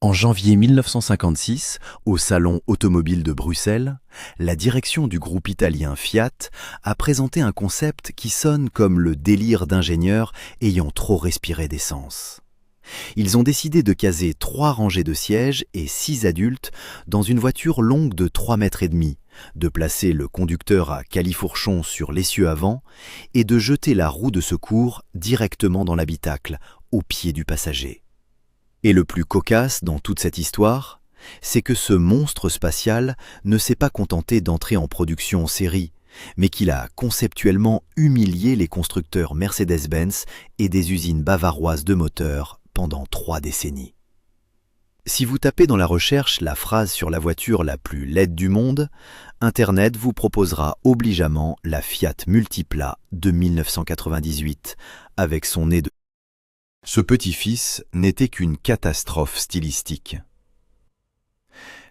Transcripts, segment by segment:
En janvier 1956, au Salon automobile de Bruxelles, la direction du groupe italien Fiat a présenté un concept qui sonne comme le délire d'ingénieurs ayant trop respiré d'essence. Ils ont décidé de caser 3 rangées de sièges et 6 adultes dans une voiture longue de 3,5 mètres, de placer le conducteur à califourchon sur l'essieu avant et de jeter la roue de secours directement dans l'habitacle, au pied du passager. Et le plus cocasse dans toute cette histoire, c'est que ce monstre spatial ne s'est pas contenté d'entrer en production en série, mais qu'il a conceptuellement humilié les constructeurs Mercedes-Benz et des usines bavaroises de moteurs pendant 3 décennies. Si vous tapez dans la recherche la phrase sur la voiture la plus laide du monde, Internet vous proposera obligeamment la Fiat Multipla de 1998, avec son nez de... Ce petit-fils n'était qu'une catastrophe stylistique.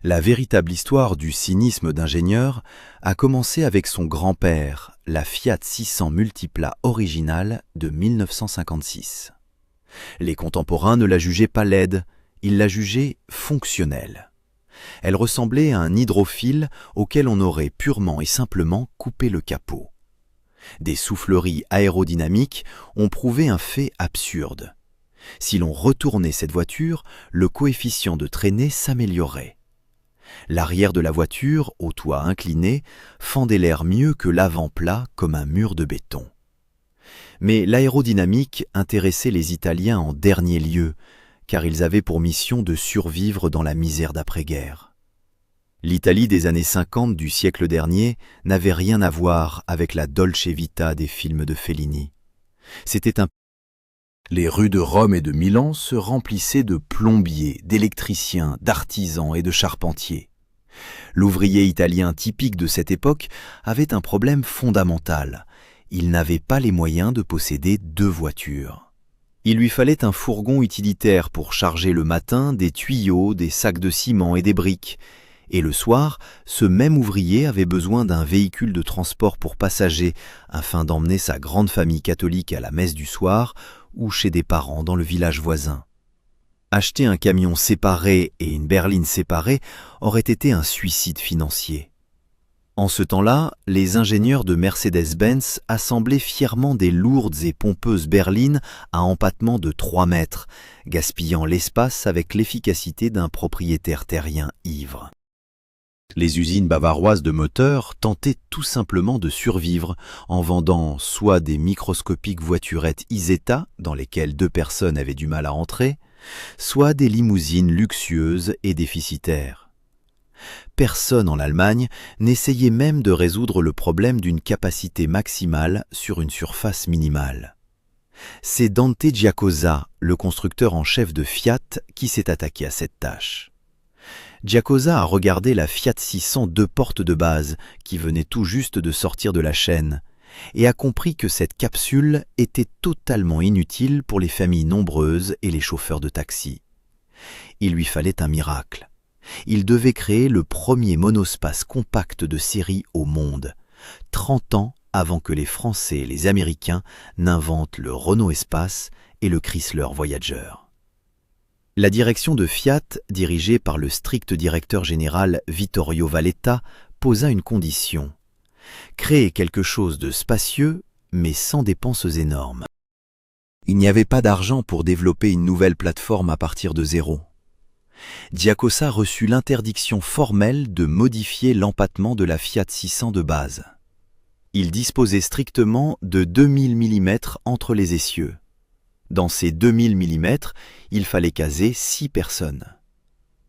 La véritable histoire du cynisme d'ingénieur a commencé avec son grand-père, la Fiat 600 Multipla originale de 1956. Les contemporains ne la jugeaient pas laide, ils la jugeaient fonctionnelle. Elle ressemblait à un hydrophile auquel on aurait purement et simplement coupé le capot. Des souffleries aérodynamiques ont prouvé un fait absurde. Si l'on retournait cette voiture, le coefficient de traînée s'améliorerait. L'arrière de la voiture, au toit incliné, fendait l'air mieux que l'avant plat comme un mur de béton. Mais l'aérodynamique intéressait les Italiens en dernier lieu, car ils avaient pour mission de survivre dans la misère d'après-guerre. L'Italie des années 50 du siècle dernier n'avait rien à voir avec la Dolce Vita des films de Fellini. C'était un... Les rues de Rome et de Milan se remplissaient de plombiers, d'électriciens, d'artisans et de charpentiers. L'ouvrier italien typique de cette époque avait un problème fondamental. Il n'avait pas les moyens de posséder 2 voitures. Il lui fallait un fourgon utilitaire pour charger le matin des tuyaux, des sacs de ciment et des briques. Et le soir, ce même ouvrier avait besoin d'un véhicule de transport pour passagers afin d'emmener sa grande famille catholique à la messe du soir ou chez des parents dans le village voisin. Acheter un camion séparé et une berline séparée aurait été un suicide financier. En ce temps-là, les ingénieurs de Mercedes-Benz assemblaient fièrement des lourdes et pompeuses berlines à empattement de 3 mètres, gaspillant l'espace avec l'efficacité d'un propriétaire terrien ivre. Les usines bavaroises de moteurs tentaient tout simplement de survivre en vendant soit des microscopiques voiturettes Isetta dans lesquelles 2 personnes avaient du mal à entrer, soit des limousines luxueuses et déficitaires. Personne en Allemagne n'essayait même de résoudre le problème d'une capacité maximale sur une surface minimale. C'est Dante Giacosa, le constructeur en chef de Fiat, qui s'est attaqué à cette tâche. Giacosa a regardé la Fiat 600 2 portes de base, qui venait tout juste de sortir de la chaîne, et a compris que cette capsule était totalement inutile pour les familles nombreuses et les chauffeurs de taxi. Il lui fallait un miracle. Il devait créer le premier monospace compact de série au monde, 30 ans avant que les Français et les Américains n'inventent le Renault Espace et le Chrysler Voyager. La direction de Fiat, dirigée par le strict directeur général Vittorio Valletta, posa une condition: créer quelque chose de spacieux, mais sans dépenses énormes. Il n'y avait pas d'argent pour développer une nouvelle plateforme à partir de zéro. Giacosa reçut l'interdiction formelle de modifier l'empattement de la Fiat 600 de base. Il disposait strictement de 2000 mm entre les essieux. Dans ces 2000 mm, il fallait caser 6 personnes.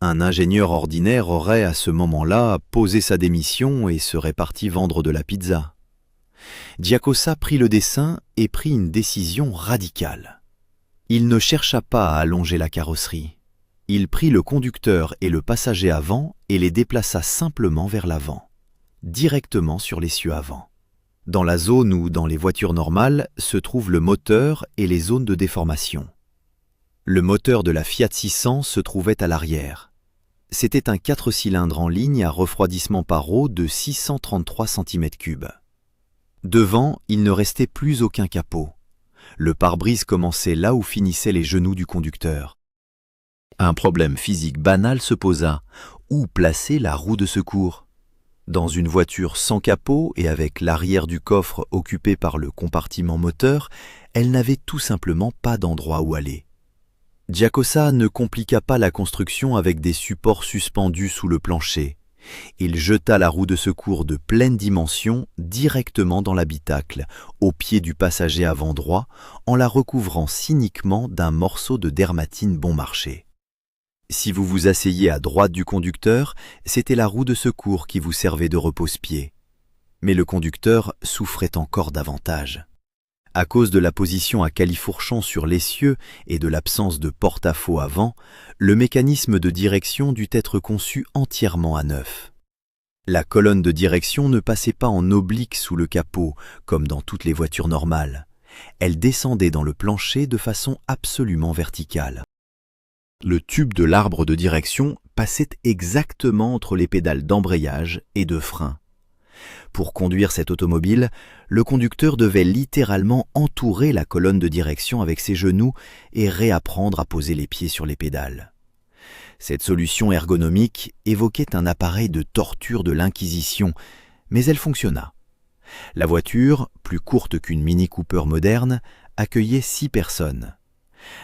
Un ingénieur ordinaire aurait à ce moment-là posé sa démission et serait parti vendre de la pizza. Giacosa prit le dessin et prit une décision radicale. Il ne chercha pas à allonger la carrosserie. Il prit le conducteur et le passager avant et les déplaça simplement vers l'avant, directement sur l'essieu avant. Dans la zone où, dans les voitures normales, se trouvent le moteur et les zones de déformation. Le moteur de la Fiat 600 se trouvait à l'arrière. C'était un 4 cylindres en ligne à refroidissement par eau de 633 cm3. Devant, il ne restait plus aucun capot. Le pare-brise commençait là où finissaient les genoux du conducteur. Un problème physique banal se posa. Où placer la roue de secours? Dans une voiture sans capot et avec l'arrière du coffre occupé par le compartiment moteur, elle n'avait tout simplement pas d'endroit où aller. Giacosa ne compliqua pas la construction avec des supports suspendus sous le plancher. Il jeta la roue de secours de pleine dimension directement dans l'habitacle, au pied du passager avant droit, en la recouvrant cyniquement d'un morceau de dermatine bon marché. Si vous vous asseyez à droite du conducteur, c'était la roue de secours qui vous servait de repose-pied. Mais le conducteur souffrait encore davantage. À cause de la position à califourchon sur l'essieu et de l'absence de porte-à-faux avant, le mécanisme de direction dut être conçu entièrement à neuf. La colonne de direction ne passait pas en oblique sous le capot, comme dans toutes les voitures normales. Elle descendait dans le plancher de façon absolument verticale. Le tube de l'arbre de direction passait exactement entre les pédales d'embrayage et de frein. Pour conduire cette automobile, le conducteur devait littéralement entourer la colonne de direction avec ses genoux et réapprendre à poser les pieds sur les pédales. Cette solution ergonomique évoquait un appareil de torture de l'Inquisition, mais elle fonctionna. La voiture, plus courte qu'une Mini Cooper moderne, accueillait 6 personnes.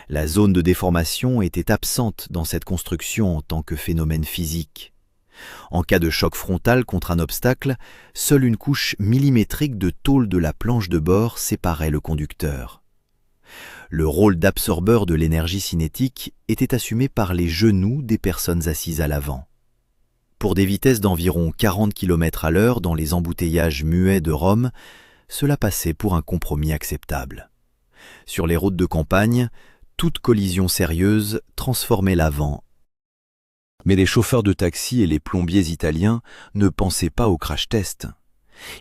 La zone de déformation était absente dans cette construction en tant que phénomène physique. En cas de choc frontal contre un obstacle, seule une couche millimétrique de tôle de la planche de bord séparait le conducteur. Le rôle d'absorbeur de l'énergie cinétique était assumé par les genoux des personnes assises à l'avant. Pour des vitesses d'environ 40 km/h dans les embouteillages muets de Rome, cela passait pour un compromis acceptable. Sur les routes de campagne, toute collision sérieuse transformait l'avant. Mais les chauffeurs de taxi et les plombiers italiens ne pensaient pas au crash test.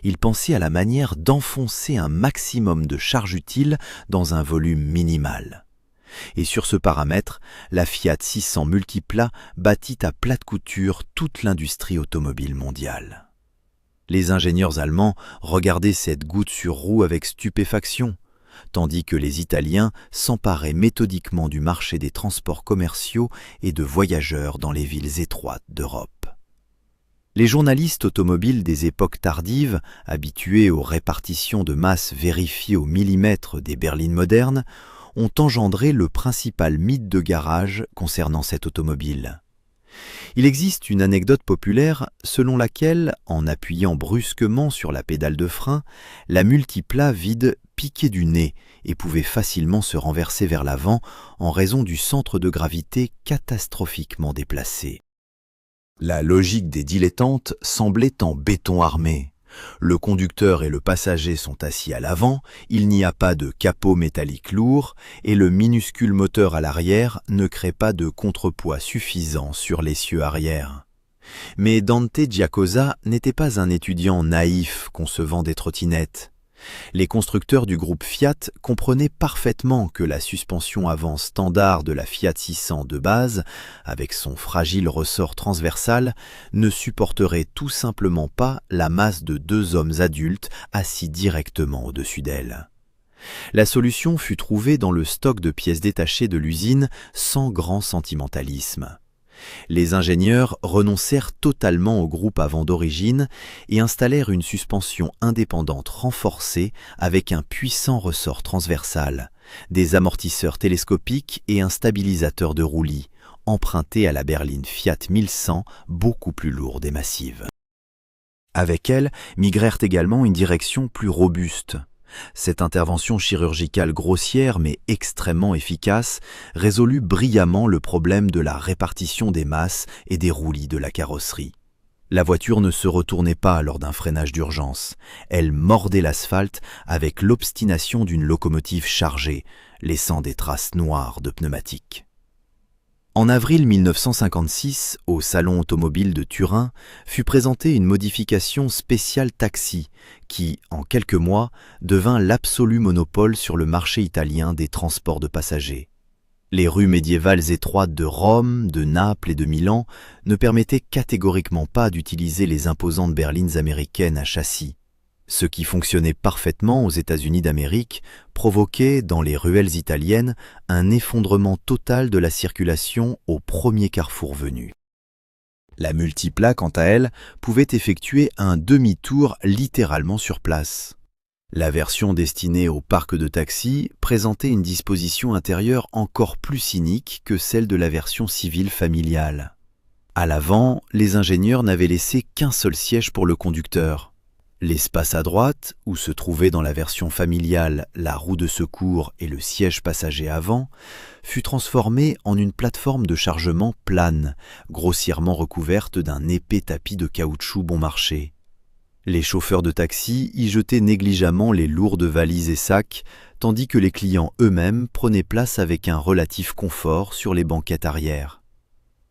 Ils pensaient à la manière d'enfoncer un maximum de charge utile dans un volume minimal. Et sur ce paramètre, la Fiat 600 Multipla battit à plate couture toute l'industrie automobile mondiale. Les ingénieurs allemands regardaient cette goutte sur roue avec stupéfaction, tandis que les Italiens s'emparaient méthodiquement du marché des transports commerciaux et de voyageurs dans les villes étroites d'Europe. Les journalistes automobiles des époques tardives, habitués aux répartitions de masse vérifiées au millimètre des berlines modernes, ont engendré le principal mythe de garage concernant cette automobile. Il existe une anecdote populaire selon laquelle, en appuyant brusquement sur la pédale de frein, la Multipla vide piquait du nez et pouvait facilement se renverser vers l'avant en raison du centre de gravité catastrophiquement déplacé. La logique des dilettantes semblait en béton armé. Le conducteur et le passager sont assis à l'avant, il n'y a pas de capot métallique lourd et le minuscule moteur à l'arrière ne crée pas de contrepoids suffisant sur l'essieu arrière. Mais Dante Giacosa n'était pas un étudiant naïf concevant des trottinettes. Les constructeurs du groupe Fiat comprenaient parfaitement que la suspension avant standard de la Fiat 600 de base, avec son fragile ressort transversal, ne supporterait tout simplement pas la masse de 2 hommes adultes assis directement au-dessus d'elle. La solution fut trouvée dans le stock de pièces détachées de l'usine sans grand sentimentalisme. Les ingénieurs renoncèrent totalement au groupe avant d'origine et installèrent une suspension indépendante renforcée avec un puissant ressort transversal, des amortisseurs télescopiques et un stabilisateur de roulis, emprunté à la berline Fiat 1100, beaucoup plus lourde et massive. Avec elle migrèrent également une direction plus robuste. Cette intervention chirurgicale grossière mais extrêmement efficace résolut brillamment le problème de la répartition des masses et des roulis de la carrosserie. La voiture ne se retournait pas lors d'un freinage d'urgence. Elle mordait l'asphalte avec l'obstination d'une locomotive chargée, laissant des traces noires de pneumatiques. En avril 1956, au Salon automobile de Turin, fut présentée une modification spéciale taxi qui, en quelques mois, devint l'absolu monopole sur le marché italien des transports de passagers. Les rues médiévales étroites de Rome, de Naples et de Milan ne permettaient catégoriquement pas d'utiliser les imposantes berlines américaines à châssis. Ce qui fonctionnait parfaitement aux États-Unis d'Amérique provoquait, dans les ruelles italiennes, un effondrement total de la circulation au premier carrefour venu. La Multipla, quant à elle, pouvait effectuer un demi-tour littéralement sur place. La version destinée au parc de taxi présentait une disposition intérieure encore plus cynique que celle de la version civile familiale. À l'avant, les ingénieurs n'avaient laissé qu'un seul siège pour le conducteur. L'espace à droite, où se trouvaient dans la version familiale la roue de secours et le siège passager avant, fut transformé en une plateforme de chargement plane, grossièrement recouverte d'un épais tapis de caoutchouc bon marché. Les chauffeurs de taxi y jetaient négligemment les lourdes valises et sacs, tandis que les clients eux-mêmes prenaient place avec un relatif confort sur les banquettes arrière.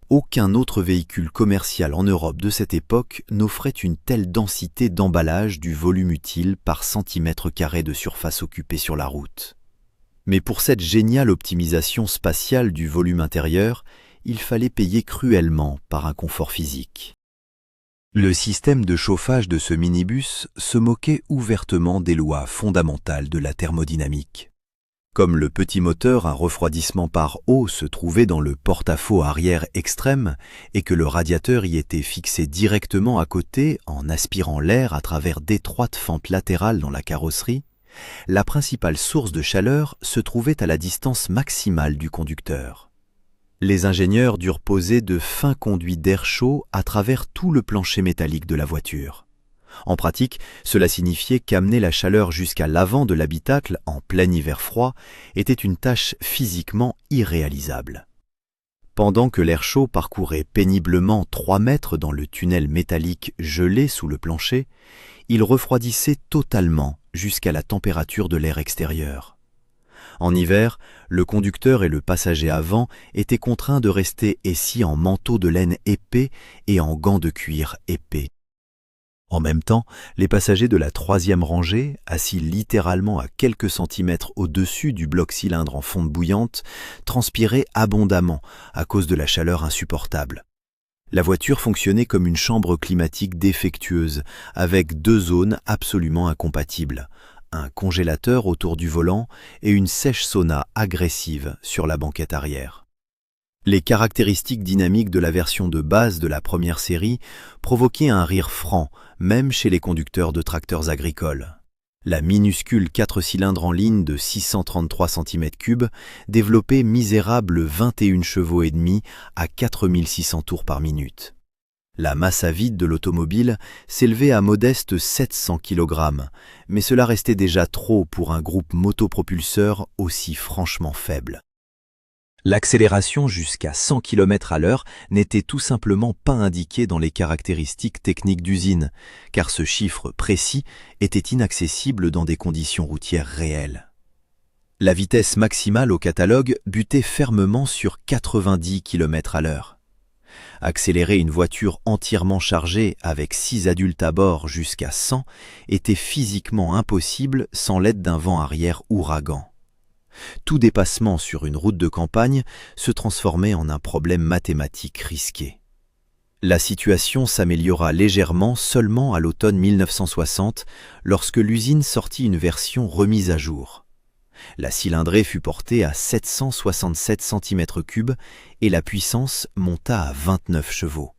Aucun autre véhicule commercial en Europe de cette époque n'offrait une telle densité d'emballage du volume utile par centimètre carré de surface occupée sur la route. Mais pour cette géniale optimisation spatiale du volume intérieur, il fallait payer cruellement par un confort physique. Le système de chauffage de ce minibus se moquait ouvertement des lois fondamentales de la thermodynamique. Comme le petit moteur à refroidissement par eau se trouvait dans le porte-à-faux arrière extrême et que le radiateur y était fixé directement à côté en aspirant l'air à travers d'étroites fentes latérales dans la carrosserie, la principale source de chaleur se trouvait à la distance maximale du conducteur. Les ingénieurs durent poser de fins conduits d'air chaud à travers tout le plancher métallique de la voiture. En pratique, cela signifiait qu'amener la chaleur jusqu'à l'avant de l'habitacle en plein hiver froid était une tâche physiquement irréalisable. Pendant que l'air chaud parcourait péniblement 3 mètres dans le tunnel métallique gelé sous le plancher, il refroidissait totalement jusqu'à la température de l'air extérieur. En hiver, le conducteur et le passager avant étaient contraints de rester assis en manteau de laine épais et en gants de cuir épais. En même temps, les passagers de la 3e rangée, assis littéralement à quelques centimètres au-dessus du bloc cylindre en fonte bouillante, transpiraient abondamment à cause de la chaleur insupportable. La voiture fonctionnait comme une chambre climatique défectueuse, avec 2 zones absolument incompatibles, un congélateur autour du volant et une sèche-sauna agressive sur la banquette arrière. Les caractéristiques dynamiques de la version de base de la première série provoquaient un rire franc, même chez les conducteurs de tracteurs agricoles. La minuscule 4 cylindres en ligne de 633 cm3 développait misérable 21 chevaux et demi à 4600 tours par minute. La masse à vide de l'automobile s'élevait à modeste 700 kg, mais cela restait déjà trop pour un groupe motopropulseur aussi franchement faible. L'accélération jusqu'à 100 km/h n'était tout simplement pas indiquée dans les caractéristiques techniques d'usine, car ce chiffre précis était inaccessible dans des conditions routières réelles. La vitesse maximale au catalogue butait fermement sur 90 km/h. Accélérer une voiture entièrement chargée avec 6 adultes à bord jusqu'à 100 était physiquement impossible sans l'aide d'un vent arrière ouragan. Tout dépassement sur une route de campagne se transformait en un problème mathématique risqué. La situation s'améliora légèrement seulement à l'automne 1960 lorsque l'usine sortit une version remise à jour. La cylindrée fut portée à 767 cm3 et la puissance monta à 29 chevaux.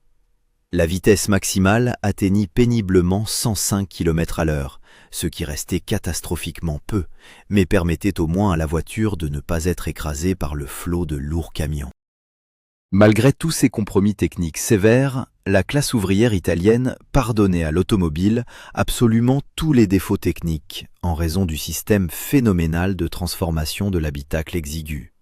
La vitesse maximale atteignit péniblement 105 km/h, ce qui restait catastrophiquement peu, mais permettait au moins à la voiture de ne pas être écrasée par le flot de lourds camions. Malgré tous ces compromis techniques sévères, la classe ouvrière italienne pardonnait à l'automobile absolument tous les défauts techniques en raison du système phénoménal de transformation de l'habitacle exigu.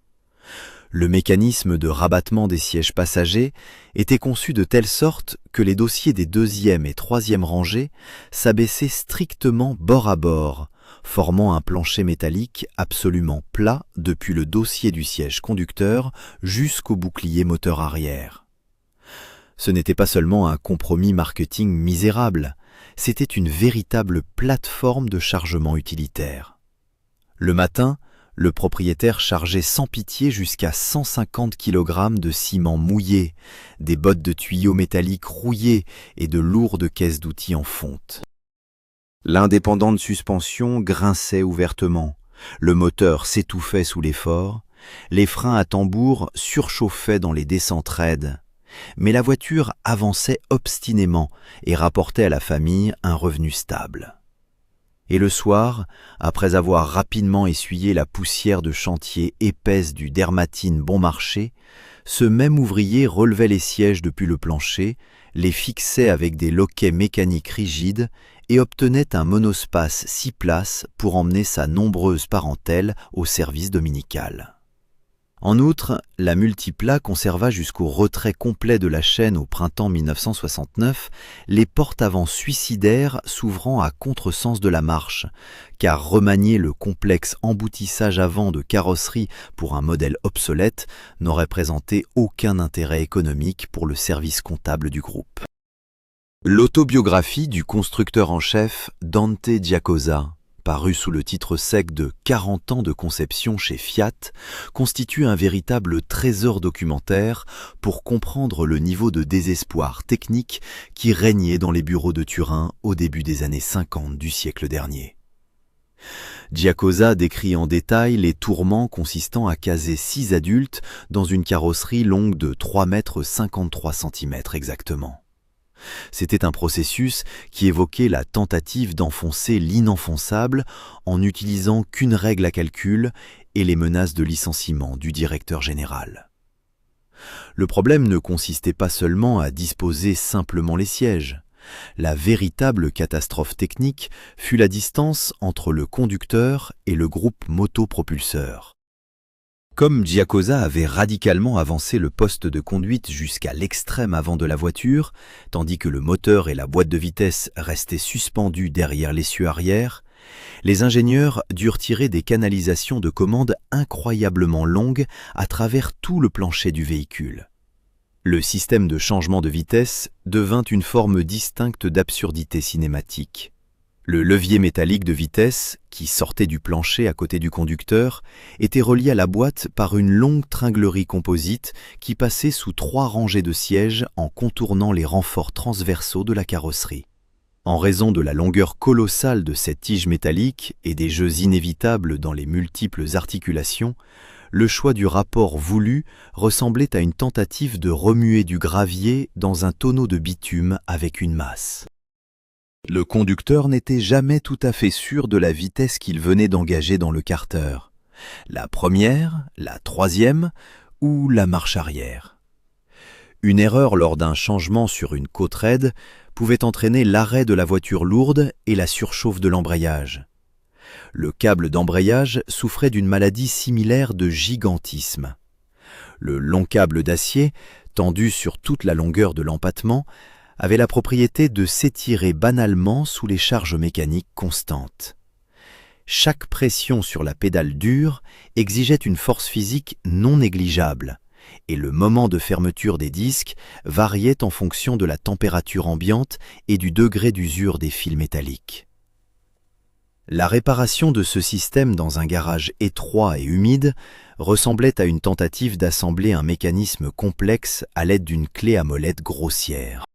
Le mécanisme de rabattement des sièges passagers était conçu de telle sorte que les dossiers des 2e et 3e rangées s'abaissaient strictement bord à bord, formant un plancher métallique absolument plat depuis le dossier du siège conducteur jusqu'au bouclier moteur arrière. Ce n'était pas seulement un compromis marketing misérable, c'était une véritable plateforme de chargement utilitaire. Le matin, le propriétaire chargeait sans pitié jusqu'à 150 kg de ciment mouillé, des bottes de tuyaux métalliques rouillées et de lourdes caisses d'outils en fonte. L'indépendant de suspension grinçait ouvertement, le moteur s'étouffait sous l'effort, les freins à tambour surchauffaient dans les descentes raides, mais la voiture avançait obstinément et rapportait à la famille un revenu stable. Et le soir, après avoir rapidement essuyé la poussière de chantier épaisse du Dermatine bon marché, ce même ouvrier relevait les sièges depuis le plancher, les fixait avec des loquets mécaniques rigides et obtenait un monospace 6 places pour emmener sa nombreuse parentèle au service dominical. En outre, la Multipla conserva jusqu'au retrait complet de la chaîne au printemps 1969 les portes avant suicidaires s'ouvrant à contresens de la marche, car remanier le complexe emboutissage avant de carrosserie pour un modèle obsolète n'aurait présenté aucun intérêt économique pour le service comptable du groupe. L'autobiographie du constructeur en chef Dante Giacosa, paru sous le titre sec de 40 ans de conception chez Fiat, constitue un véritable trésor documentaire pour comprendre le niveau de désespoir technique qui régnait dans les bureaux de Turin au début des années 50 du siècle dernier. Giacosa décrit en détail les tourments consistant à caser 6 adultes dans une carrosserie longue de 3,53 m exactement. C'était un processus qui évoquait la tentative d'enfoncer l'inenfonçable en n'utilisant qu'une règle à calcul et les menaces de licenciement du directeur général. Le problème ne consistait pas seulement à disposer simplement les sièges. La véritable catastrophe technique fut la distance entre le conducteur et le groupe motopropulseur. Comme Giacosa avait radicalement avancé le poste de conduite jusqu'à l'extrême avant de la voiture, tandis que le moteur et la boîte de vitesse restaient suspendus derrière l'essieu arrière, les ingénieurs durent tirer des canalisations de commande incroyablement longues à travers tout le plancher du véhicule. Le système de changement de vitesse devint une forme distincte d'absurdité cinématique. Le levier métallique de vitesse, qui sortait du plancher à côté du conducteur, était relié à la boîte par une longue tringlerie composite qui passait sous 3 rangées de sièges en contournant les renforts transversaux de la carrosserie. En raison de la longueur colossale de cette tige métallique et des jeux inévitables dans les multiples articulations, le choix du rapport voulu ressemblait à une tentative de remuer du gravier dans un tonneau de bitume avec une masse. Le conducteur n'était jamais tout à fait sûr de la vitesse qu'il venait d'engager dans le carter. La première, la troisième ou la marche arrière. Une erreur lors d'un changement sur une côte raide pouvait entraîner l'arrêt de la voiture lourde et la surchauffe de l'embrayage. Le câble d'embrayage souffrait d'une maladie similaire de gigantisme. Le long câble d'acier, tendu sur toute la longueur de l'empattement, avait la propriété de s'étirer banalement sous les charges mécaniques constantes. Chaque pression sur la pédale dure exigeait une force physique non négligeable, et le moment de fermeture des disques variait en fonction de la température ambiante et du degré d'usure des fils métalliques. La réparation de ce système dans un garage étroit et humide ressemblait à une tentative d'assembler un mécanisme complexe à l'aide d'une clé à molette grossière.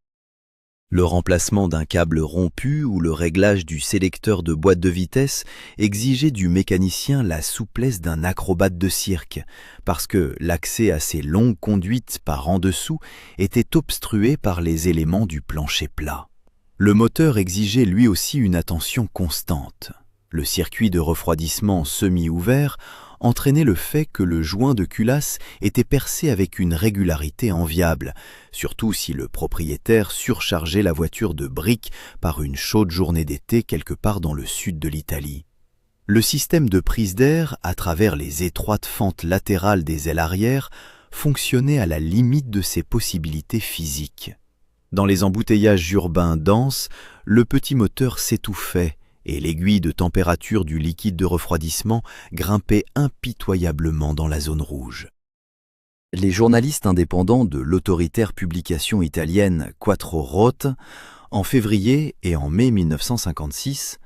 Le remplacement d'un câble rompu ou le réglage du sélecteur de boîte de vitesse exigeait du mécanicien la souplesse d'un acrobate de cirque, parce que l'accès à ces longues conduites par en dessous était obstrué par les éléments du plancher plat. Le moteur exigeait lui aussi une attention constante. Le circuit de refroidissement semi-ouvert entraînait le fait que le joint de culasse était percé avec une régularité enviable, surtout si le propriétaire surchargeait la voiture de briques par une chaude journée d'été quelque part dans le sud de l'Italie. Le système de prise d'air, à travers les étroites fentes latérales des ailes arrière, fonctionnait à la limite de ses possibilités physiques. Dans les embouteillages urbains denses, le petit moteur s'étouffait, et l'aiguille de température du liquide de refroidissement grimpait impitoyablement dans la zone rouge. Les journalistes indépendants de l'autoritaire publication italienne Quattro Rote, en février et en mai 1956,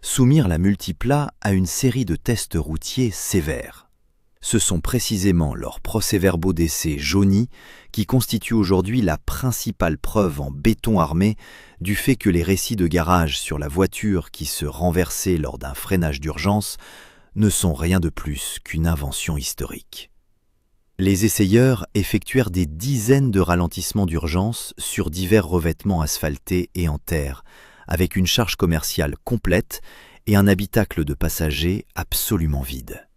soumirent la Multipla à une série de tests routiers sévères. Ce sont précisément leurs procès-verbaux d'essai jaunis qui constituent aujourd'hui la principale preuve en béton armé du fait que les récits de garage sur la voiture qui se renversait lors d'un freinage d'urgence ne sont rien de plus qu'une invention historique. Les essayeurs effectuèrent des dizaines de ralentissements d'urgence sur divers revêtements asphaltés et en terre, avec une charge commerciale complète et un habitacle de passagers absolument vide.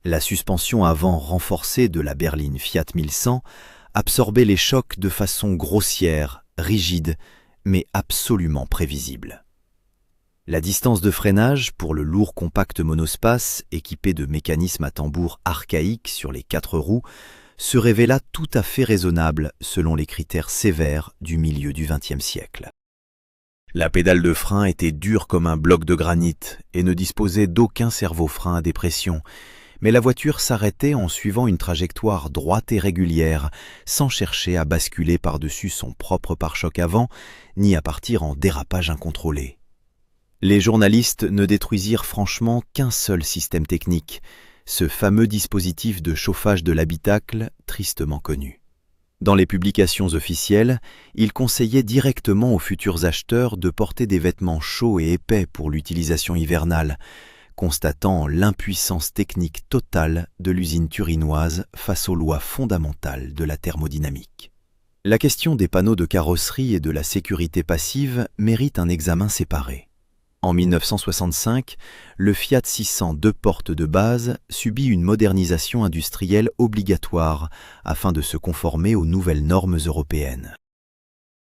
La suspension avant renforcée de la berline Fiat 1100 absorbait les chocs de façon grossière, rigide, mais absolument prévisible. La distance de freinage pour le lourd compact monospace équipé de mécanismes à tambour archaïques sur les 4 roues se révéla tout à fait raisonnable selon les critères sévères du milieu du XXe siècle. La pédale de frein était dure comme un bloc de granit et ne disposait d'aucun servo-frein à dépression, mais la voiture s'arrêtait en suivant une trajectoire droite et régulière, sans chercher à basculer par-dessus son propre pare-choc avant, ni à partir en dérapage incontrôlé. Les journalistes ne détruisirent franchement qu'un seul système technique, ce fameux dispositif de chauffage de l'habitacle tristement connu. Dans les publications officielles, ils conseillaient directement aux futurs acheteurs de porter des vêtements chauds et épais pour l'utilisation hivernale, constatant l'impuissance technique totale de l'usine turinoise face aux lois fondamentales de la thermodynamique. La question des panneaux de carrosserie et de la sécurité passive mérite un examen séparé. En 1965, le Fiat 600 deux portes de base subit une modernisation industrielle obligatoire afin de se conformer aux nouvelles normes européennes.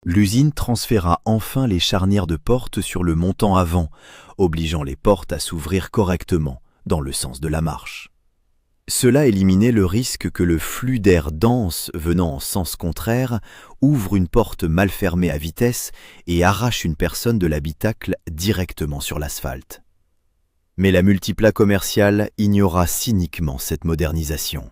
L'usine transféra enfin les charnières de porte sur le montant avant, obligeant les portes à s'ouvrir correctement, dans le sens de la marche. Cela éliminait le risque que le flux d'air dense venant en sens contraire ouvre une porte mal fermée à vitesse et arrache une personne de l'habitacle directement sur l'asphalte. Mais la multipla commerciale ignora cyniquement cette modernisation.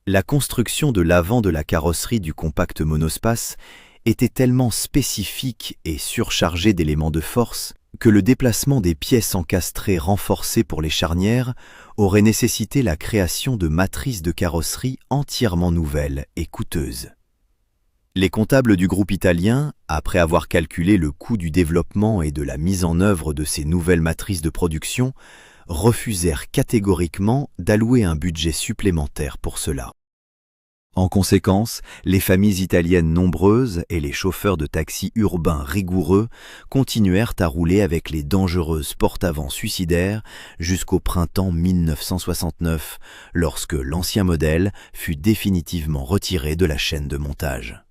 La construction de l'avant de la carrosserie du compact monospace était tellement spécifique et surchargée d'éléments de force que le déplacement des pièces encastrées renforcées pour les charnières aurait nécessité la création de matrices de carrosserie entièrement nouvelles et coûteuses. Les comptables du groupe italien, après avoir calculé le coût du développement et de la mise en œuvre de ces nouvelles matrices de production, refusèrent catégoriquement d'allouer un budget supplémentaire pour cela. En conséquence, les familles italiennes nombreuses et les chauffeurs de taxis urbains rigoureux continuèrent à rouler avec les dangereuses porte-avant suicidaires jusqu'au printemps 1969, lorsque l'ancien modèle fut définitivement retiré de la chaîne de montage.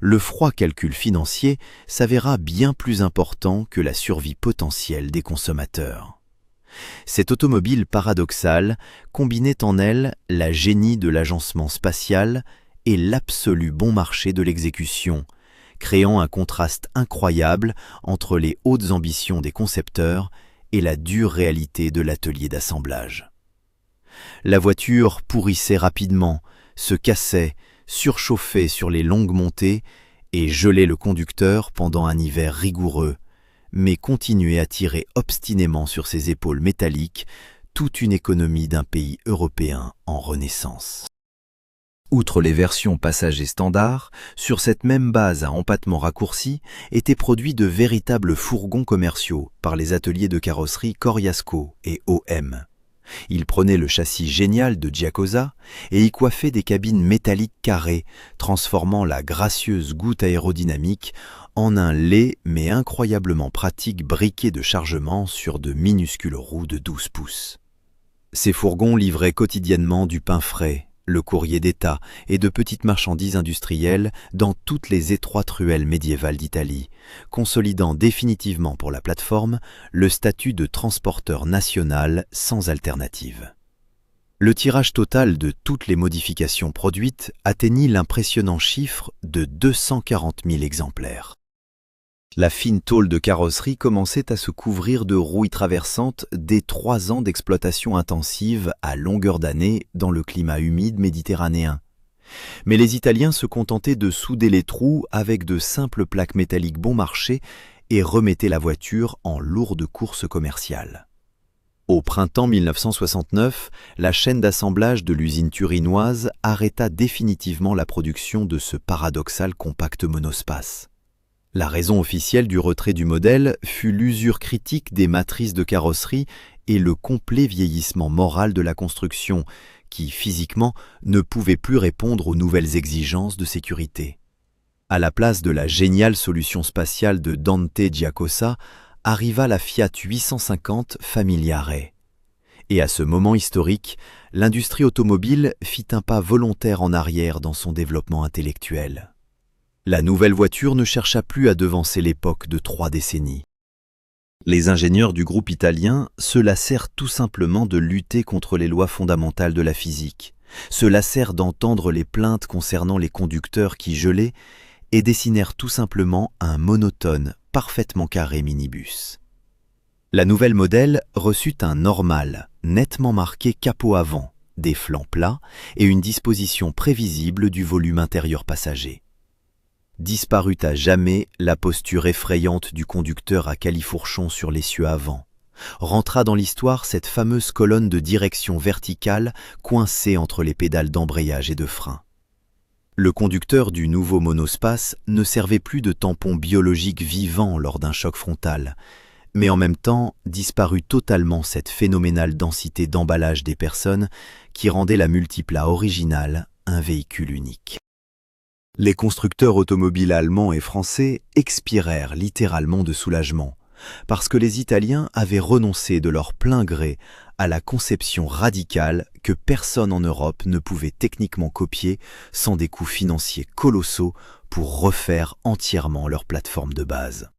Le froid calcul financier s'avéra bien plus important que la survie potentielle des consommateurs. Cette automobile paradoxale combinait en elle la génie de l'agencement spatial et l'absolu bon marché de l'exécution, créant un contraste incroyable entre les hautes ambitions des concepteurs et la dure réalité de l'atelier d'assemblage. La voiture pourrissait rapidement, se cassait, surchauffait sur les longues montées et gelait le conducteur pendant un hiver rigoureux, mais continuait à tirer obstinément sur ses épaules métalliques toute une économie d'un pays européen en renaissance. Outre les versions passagers standards, sur cette même base à empattement raccourci étaient produits de véritables fourgons commerciaux par les ateliers de carrosserie Coriasco et OM. Ils prenaient le châssis génial de Giacosa et y coiffaient des cabines métalliques carrées, transformant la gracieuse goutte aérodynamique en un laid mais incroyablement pratique briquet de chargement sur de minuscules roues de 12 pouces. Ces fourgons livraient quotidiennement du pain frais, le courrier d'État et de petites marchandises industrielles dans toutes les étroites ruelles médiévales d'Italie, consolidant définitivement pour la plateforme le statut de transporteur national sans alternative. Le tirage total de toutes les modifications produites atteignit l'impressionnant chiffre de 240 000 exemplaires. La fine tôle de carrosserie commençait à se couvrir de rouille traversante dès 3 ans d'exploitation intensive à longueur d'année dans le climat humide méditerranéen. Mais les Italiens se contentaient de souder les trous avec de simples plaques métalliques bon marché et remettaient la voiture en lourde course commerciale. Au printemps 1969, la chaîne d'assemblage de l'usine turinoise arrêta définitivement la production de ce paradoxal compact monospace. La raison officielle du retrait du modèle fut l'usure critique des matrices de carrosserie et le complet vieillissement moral de la construction, qui, physiquement, ne pouvait plus répondre aux nouvelles exigences de sécurité. À la place de la géniale solution spatiale de Dante Giacosa, arriva la Fiat 850 Familiare. Et à ce moment historique, l'industrie automobile fit un pas volontaire en arrière dans son développement intellectuel. La nouvelle voiture ne chercha plus à devancer l'époque de 3 décennies. Les ingénieurs du groupe italien se lassèrent tout simplement de lutter contre les lois fondamentales de la physique, se lassèrent d'entendre les plaintes concernant les conducteurs qui gelaient et dessinèrent tout simplement un monotone, parfaitement carré minibus. La nouvelle modèle reçut un normal, nettement marqué capot avant, des flancs plats et une disposition prévisible du volume intérieur passager. Disparut à jamais la posture effrayante du conducteur à califourchon sur l'essieu avant. Rentra dans l'histoire cette fameuse colonne de direction verticale coincée entre les pédales d'embrayage et de frein. Le conducteur du nouveau monospace ne servait plus de tampon biologique vivant lors d'un choc frontal, mais en même temps disparut totalement cette phénoménale densité d'emballage des personnes qui rendait la Multipla originale un véhicule unique. Les constructeurs automobiles allemands et français expirèrent littéralement de soulagement, parce que les Italiens avaient renoncé de leur plein gré à la conception radicale que personne en Europe ne pouvait techniquement copier sans des coûts financiers colossaux pour refaire entièrement leur plateforme de base.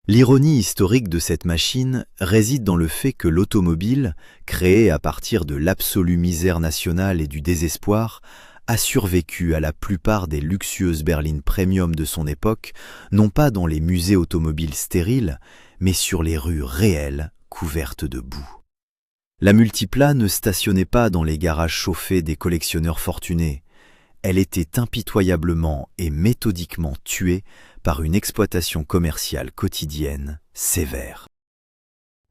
L'ironie historique de cette machine réside dans le fait que l'automobile, créée à partir de l'absolue misère nationale et du désespoir, a survécu à la plupart des luxueuses berlines premium de son époque, non pas dans les musées automobiles stériles, mais sur les rues réelles couvertes de boue. La Multipla ne stationnait pas dans les garages chauffés des collectionneurs fortunés. Elle était impitoyablement et méthodiquement tuée par une exploitation commerciale quotidienne sévère.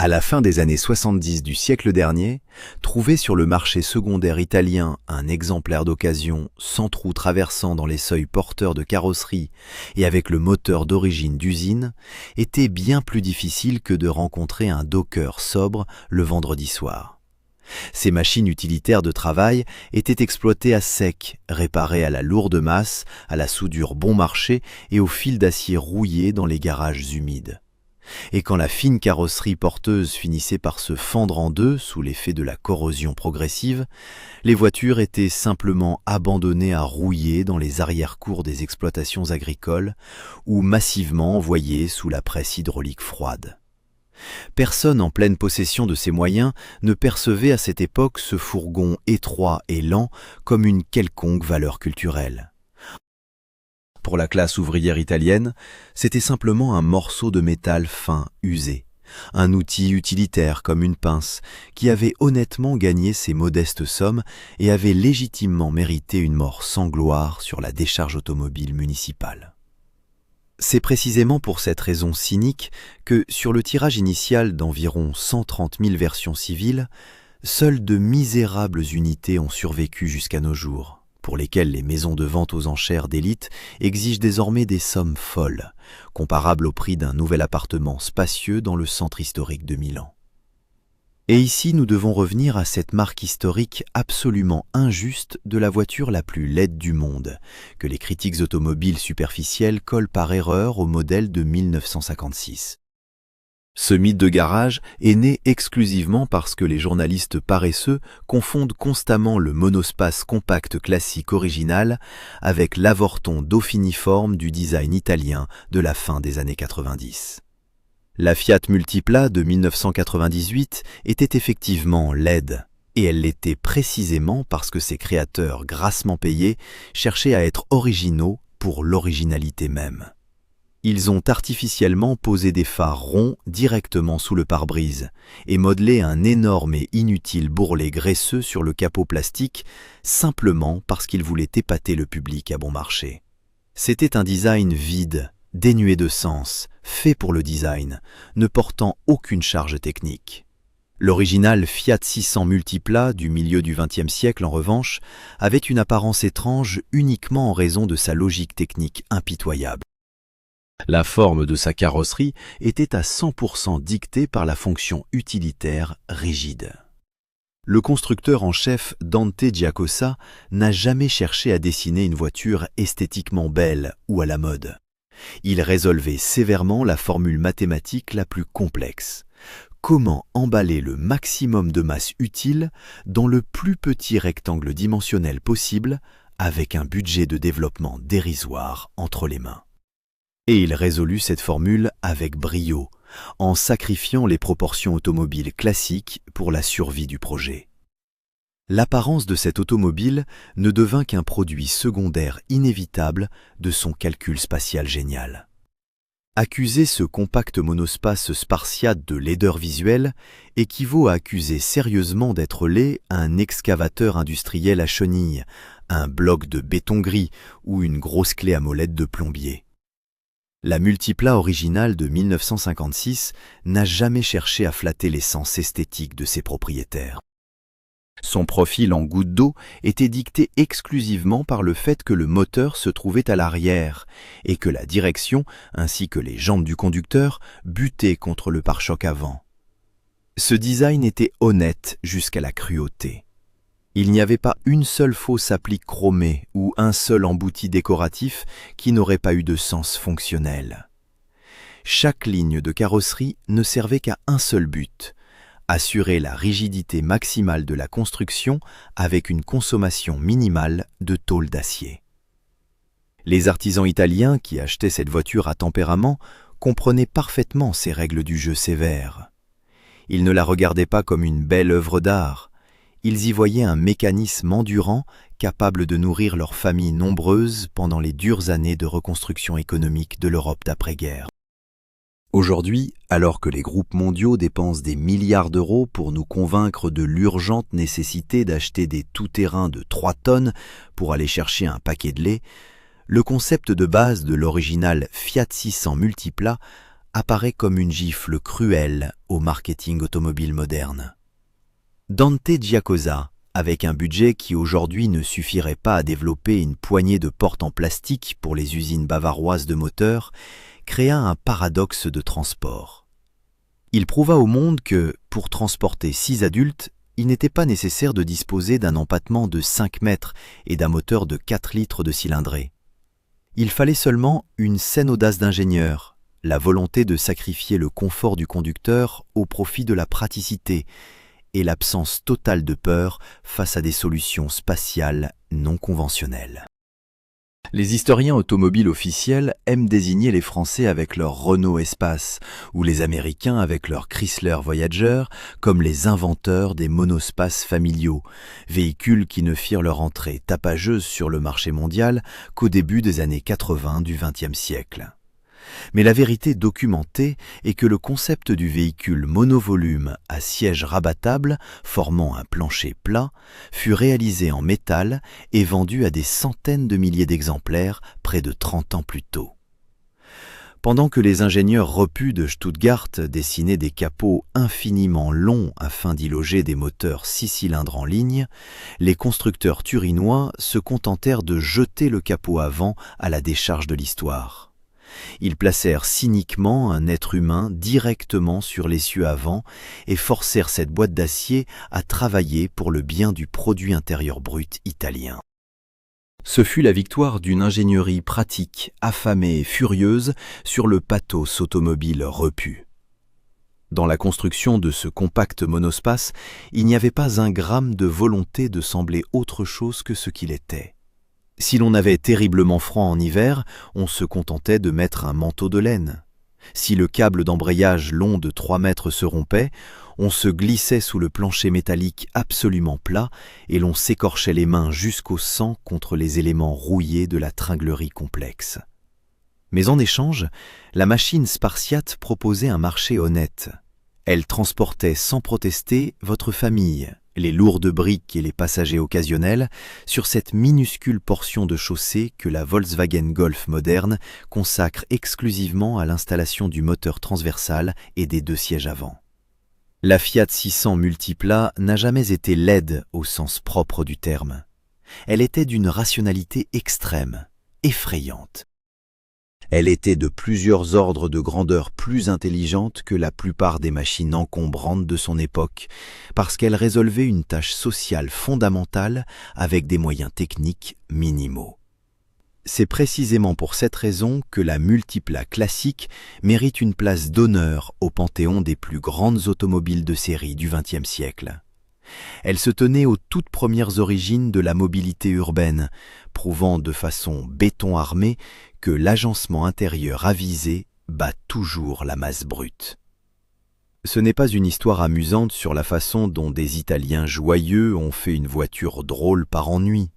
À la fin des années 70 du siècle dernier, trouver sur le marché secondaire italien un exemplaire d'occasion sans trou traversant dans les seuils porteurs de carrosserie et avec le moteur d'origine d'usine était bien plus difficile que de rencontrer un docker sobre le vendredi soir. Ces machines utilitaires de travail étaient exploitées à sec, réparées à la lourde masse, à la soudure bon marché et au fil d'acier rouillé dans les garages humides. Et quand la fine carrosserie porteuse finissait par se fendre en deux sous l'effet de la corrosion progressive, les voitures étaient simplement abandonnées à rouiller dans les arrière-cours des exploitations agricoles ou massivement envoyées sous la presse hydraulique froide. Personne en pleine possession de ses moyens ne percevait à cette époque ce fourgon étroit et lent comme une quelconque valeur culturelle. Pour la classe ouvrière italienne, c'était simplement un morceau de métal fin, usé, un outil utilitaire comme une pince, qui avait honnêtement gagné ses modestes sommes et avait légitimement mérité une mort sans gloire sur la décharge automobile municipale. C'est précisément pour cette raison cynique que, sur le tirage initial d'environ 130 000 versions civiles, seules de misérables unités ont survécu jusqu'à nos jours, pour lesquelles les maisons de vente aux enchères d'élite exigent désormais des sommes folles, comparables au prix d'un nouvel appartement spacieux dans le centre historique de Milan. Et ici, nous devons revenir à cette marque historique absolument injuste de la voiture la plus laide du monde, que les critiques automobiles superficielles collent par erreur au modèle de 1956. Ce mythe de garage est né exclusivement parce que les journalistes paresseux confondent constamment le monospace compact classique original avec l'avorton dauphiniforme du design italien de la fin des années 90. La Fiat Multipla de 1998 était effectivement laide, et elle l'était précisément parce que ses créateurs grassement payés cherchaient à être originaux pour l'originalité même. Ils ont artificiellement posé des phares ronds directement sous le pare-brise et modelé un énorme et inutile bourrelet graisseux sur le capot plastique simplement parce qu'ils voulaient épater le public à bon marché. C'était un design vide, dénué de sens, fait pour le design, ne portant aucune charge technique. L'original Fiat 600 Multipla du milieu du XXe siècle, en revanche, avait une apparence étrange uniquement en raison de sa logique technique impitoyable. La forme de sa carrosserie était à 100% dictée par la fonction utilitaire rigide. Le constructeur en chef Dante Giacosa n'a jamais cherché à dessiner une voiture esthétiquement belle ou à la mode. Il résolvait sévèrement la formule mathématique la plus complexe. Comment emballer le maximum de masse utile dans le plus petit rectangle dimensionnel possible avec un budget de développement dérisoire entre les mains. Et il résolut cette formule avec brio, en sacrifiant les proportions automobiles classiques pour la survie du projet. L'apparence de cette automobile ne devint qu'un produit secondaire inévitable de son calcul spatial génial. Accuser ce compact monospace spartiate de laideur visuelle équivaut à accuser sérieusement d'être laid un excavateur industriel à chenilles, un bloc de béton gris ou une grosse clé à molette de plombier. La Multipla originale de 1956 n'a jamais cherché à flatter l'essence esthétique de ses propriétaires. Son profil en goutte d'eau était dicté exclusivement par le fait que le moteur se trouvait à l'arrière et que la direction, ainsi que les jambes du conducteur, butaient contre le pare-choc avant. Ce design était honnête jusqu'à la cruauté. Il n'y avait pas une seule fausse applique chromée ou un seul embouti décoratif qui n'aurait pas eu de sens fonctionnel. Chaque ligne de carrosserie ne servait qu'à un seul but: assurer la rigidité maximale de la construction avec une consommation minimale de tôle d'acier. Les artisans italiens qui achetaient cette voiture à tempérament comprenaient parfaitement ces règles du jeu sévères. Ils ne la regardaient pas comme une belle œuvre d'art. Ils y voyaient un mécanisme endurant capable de nourrir leurs familles nombreuses pendant les dures années de reconstruction économique de l'Europe d'après-guerre. Aujourd'hui, alors que les groupes mondiaux dépensent des milliards d'euros pour nous convaincre de l'urgente nécessité d'acheter des tout-terrains de 3 tonnes pour aller chercher un paquet de lait, le concept de base de l'original Fiat 600 Multipla apparaît comme une gifle cruelle au marketing automobile moderne. Dante Giacosa, avec un budget qui aujourd'hui ne suffirait pas à développer une poignée de portes en plastique pour les usines bavaroises de moteurs, créa un paradoxe de transport. Il prouva au monde que, pour transporter 6 adultes, il n'était pas nécessaire de disposer d'un empattement de 5 mètres et d'un moteur de 4 litres de cylindrée. Il fallait seulement une saine audace d'ingénieur, la volonté de sacrifier le confort du conducteur au profit de la praticité et l'absence totale de peur face à des solutions spatiales non conventionnelles. Les historiens automobiles officiels aiment désigner les Français avec leur Renault Espace ou les Américains avec leur Chrysler Voyager comme les inventeurs des monospaces familiaux, véhicules qui ne firent leur entrée tapageuse sur le marché mondial qu'au début des années 80 du XXe siècle. Mais la vérité documentée est que le concept du véhicule monovolume à siège rabattable formant un plancher plat fut réalisé en métal et vendu à des centaines de milliers d'exemplaires près de 30 ans plus tôt. Pendant que les ingénieurs repus de Stuttgart dessinaient des capots infiniment longs afin d'y loger des moteurs 6 cylindres en ligne, les constructeurs turinois se contentèrent de jeter le capot avant à la décharge de l'histoire. Ils placèrent cyniquement un être humain directement sur l'essieu avant et forcèrent cette boîte d'acier à travailler pour le bien du produit intérieur brut italien. Ce fut la victoire d'une ingénierie pratique, affamée et furieuse sur le pathos automobile repu. Dans la construction de ce compact monospace, il n'y avait pas un gramme de volonté de sembler autre chose que ce qu'il était. Si l'on avait terriblement froid en hiver, on se contentait de mettre un manteau de laine. Si le câble d'embrayage long de 3 mètres se rompait, on se glissait sous le plancher métallique absolument plat et l'on s'écorchait les mains jusqu'au sang contre les éléments rouillés de la tringlerie complexe. Mais en échange, la machine spartiate proposait un marché honnête. Elle transportait sans protester votre famille, les lourdes briques et les passagers occasionnels sur cette minuscule portion de chaussée que la Volkswagen Golf moderne consacre exclusivement à l'installation du moteur transversal et des 2 sièges avant. La Fiat 600 Multipla n'a jamais été laide au sens propre du terme. Elle était d'une rationalité extrême, effrayante. Elle était de plusieurs ordres de grandeur plus intelligente que la plupart des machines encombrantes de son époque, parce qu'elle résolvait une tâche sociale fondamentale avec des moyens techniques minimaux. C'est précisément pour cette raison que la Multipla classique mérite une place d'honneur au panthéon des plus grandes automobiles de série du XXe siècle. Elle se tenait aux toutes premières origines de la mobilité urbaine, prouvant de façon béton armé que l'agencement intérieur avisé bat toujours la masse brute. Ce n'est pas une histoire amusante sur la façon dont des Italiens joyeux ont fait une voiture drôle par ennui.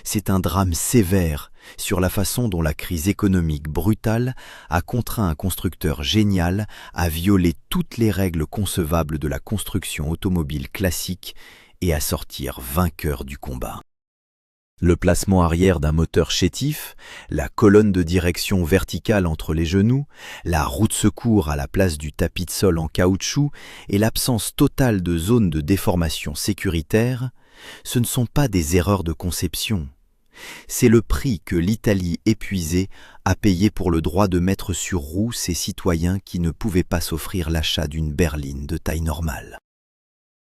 C'est un drame sévère sur la façon dont la crise économique brutale a contraint un constructeur génial à violer toutes les règles concevables de la construction automobile classique et à sortir vainqueur du combat. Le placement arrière d'un moteur chétif, la colonne de direction verticale entre les genoux, la roue de secours à la place du tapis de sol en caoutchouc et l'absence totale de zone de déformation sécuritaire, ce ne sont pas des erreurs de conception. C'est le prix que l'Italie épuisée a payé pour le droit de mettre sur roue ses citoyens qui ne pouvaient pas s'offrir l'achat d'une berline de taille normale.